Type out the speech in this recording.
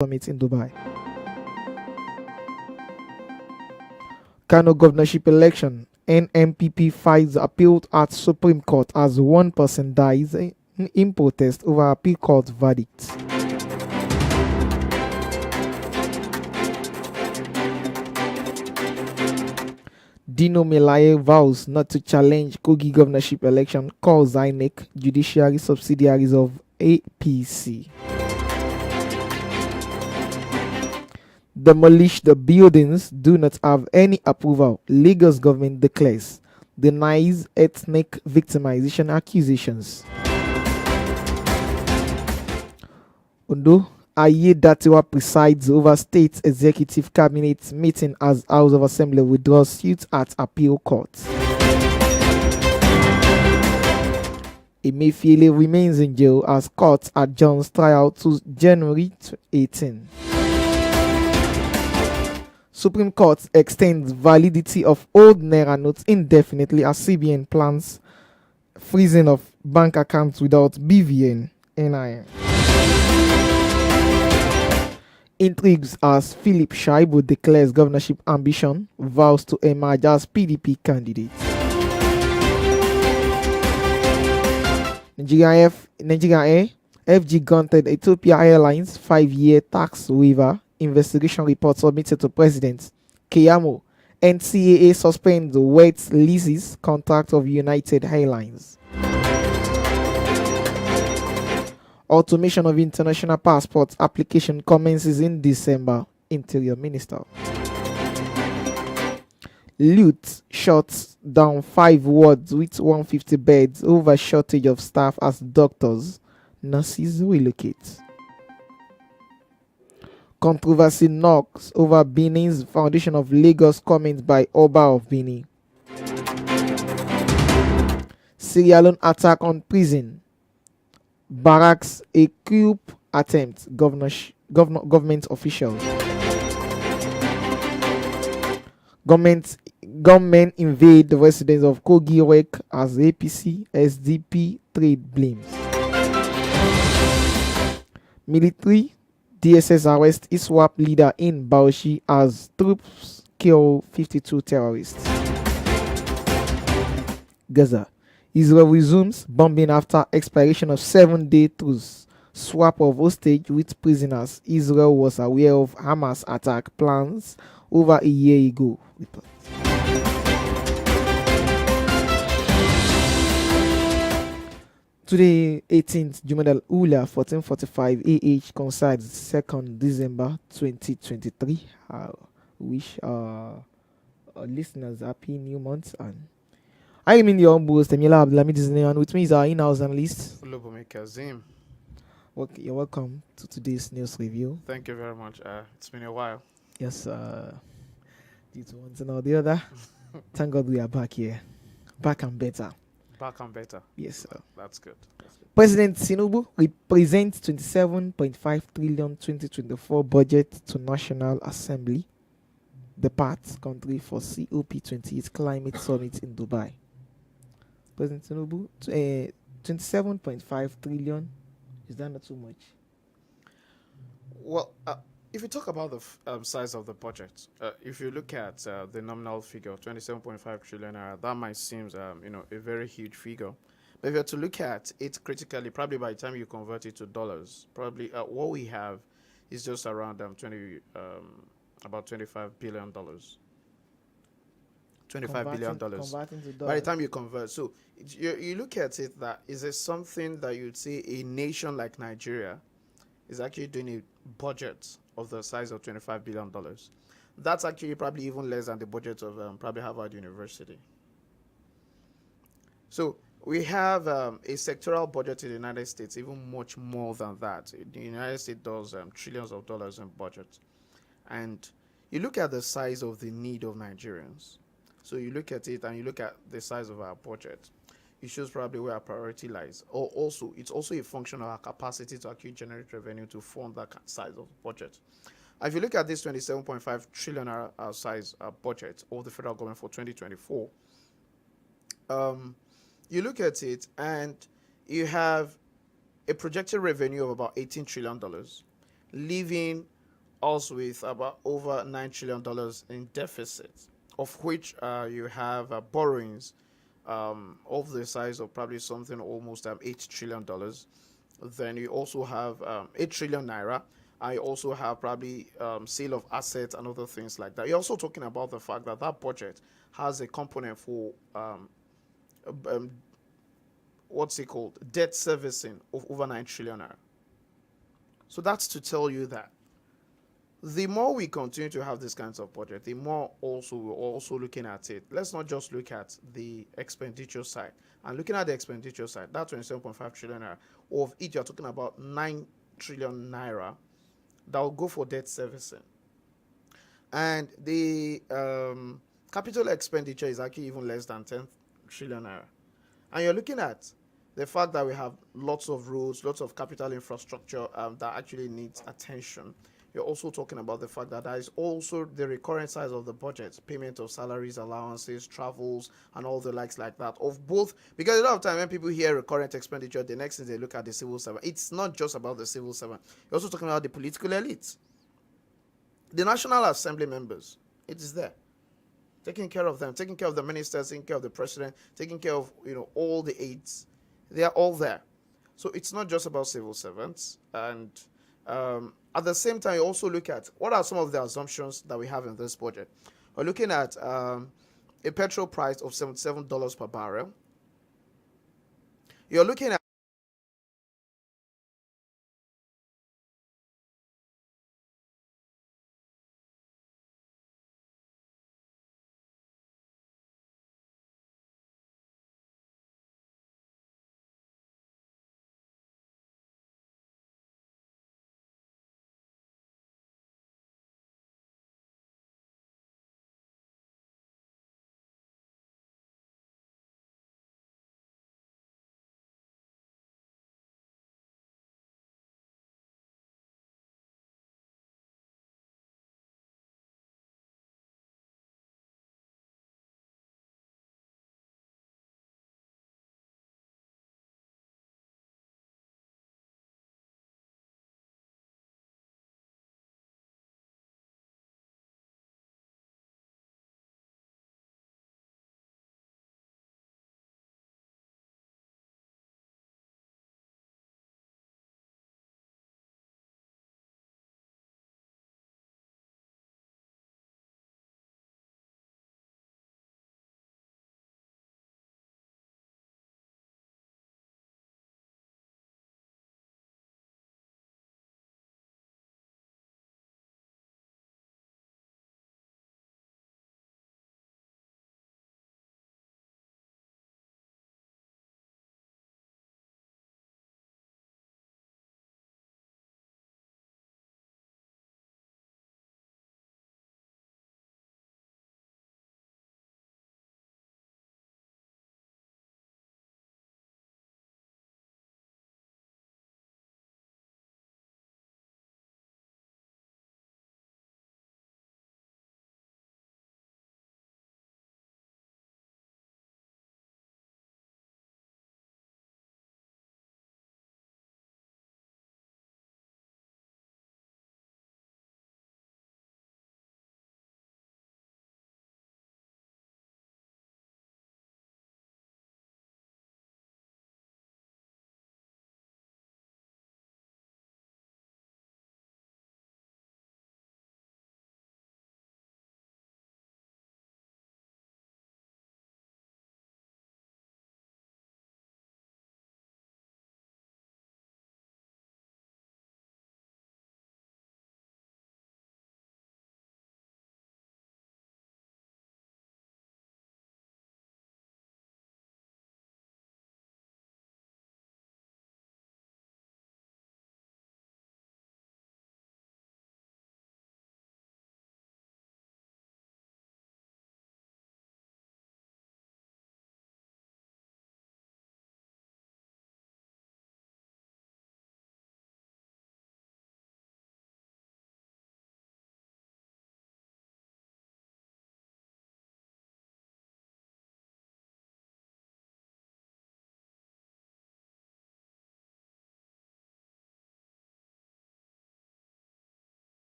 Summit in Dubai. Kano governorship election. NMPP files appeal at Supreme Court as one person dies in protest over appeal court verdict. Dino Melaye vows not to challenge Kogi governorship election, calls INEC judiciary subsidiaries of APC. Demolish the buildings do not have any approval, Lagos government declares, denies ethnic victimization accusations. Ondo Ayedatiwa presides over state executive cabinet meeting as House of Assembly withdraws suit at appeal court. Emefiele remains in jail as court adjourns trial to January 18. Supreme Court extends validity of old Naira notes indefinitely as CBN plans freezing of bank accounts without BVN NIN. Intrigues as Philip Shaibu declares governorship ambition, vows to emerge as PDP candidate. Nigeria Air FG granted Ethiopia Airlines 5-year tax waiver. Investigation report submitted to President Keyamo. NCAA suspends wet leases contract of United Airlines. Automation of international passport application commences in December. Interior Minister. Loot shuts down 5 wards with 150 beds over shortage of staff as doctors, nurses relocate. Controversy knocks over Benin's foundation of Lagos comment by Oba of Benin. Sierra Leone attack on prison. Barracks a coup attempt. Government officials. Government invade the residence of Kogi Wek as APC SDP trade blames. Military DSS arrest ISWAP leader in Bauchi as troops kill 52 terrorists. Gaza. Israel resumes bombing after expiration of 7-day truce. Swap of hostage with prisoners. Israel was aware of Hamas attack plans over a year ago. Today, 18th Jumadal Ula 1445 AH coincides 2nd December 2023. I wish our listeners happy new month. And I am in your humble host, EMIOLA, and with me is our in-house analyst, OLUBUNMI KAZEEM. You're welcome to today's news review. Thank you very much. It's been a while. Yes, due to one thing or the other, thank God we are back here. Back and better. Back and better. Yes, sir. That's good. President Tinubu represents 27.5 trillion 2024 budget to National Assembly, the path country for COP28 climate summit in Dubai. President Tinubu, 27.5 trillion, is that not too much? Well, if you talk about the size of the budget, if you look at the nominal figure of 27.5 trillion, that might seem, a very huge figure. But if you have to look at it critically, probably by the time you convert it to dollars, probably what we have is just around about $25 billion. $25 billion. By the time you convert, so you look at it, that is it something that you'd say a nation like Nigeria is actually doing a budget of the size of $25 billion. That's actually probably even less than the budget of probably Harvard University. So we have a sectoral budget in the United States, even much more than that. The United States does trillions of dollars in budget. And you look at the size of the need of Nigerians. So you look at it and you look at the size of our budget. It shows probably where our priority lies. Or also, it's also a function of our capacity to actually generate revenue to fund that size of budget. If you look at this 27.5 trillion size budget of the federal government for 2024, you look at it and you have a projected revenue of about $18 trillion, leaving us with about over $9 trillion in deficit, of which you have borrowings of the size of probably something almost $8 trillion. Then you also have 8 trillion naira. I also have probably sale of assets and other things like that. You're also talking about the fact that that budget has a component for um, what's it called, debt servicing of over 9 trillion naira. So that's to tell you that the more we continue to have these kinds of budget, the more also we're also looking at it. Let's not just look at the expenditure side. And looking at the expenditure side, that 27.5 trillion naira, of it you're talking about 9 trillion naira that will go for debt servicing. And the capital expenditure is actually even less than 10 trillion naira. And you're looking at the fact that we have lots of roads, lots of capital infrastructure that actually needs attention. You're also talking about the fact that there is also the recurrent size of the budget, payment of salaries, allowances, travels, and all the likes like that. Of both, because a lot of time when people hear recurrent expenditure, the next thing they look at the civil servant. It's not just about the civil servant. You're also talking about the political elites, the National Assembly members. It is there, taking care of them, taking care of the ministers, taking care of the president, taking care of all the aides. They are all there. So it's not just about civil servants. And at the same time, you also look at what are some of the assumptions that we have in this budget. We're looking at a petrol price of $77 per barrel. You're looking at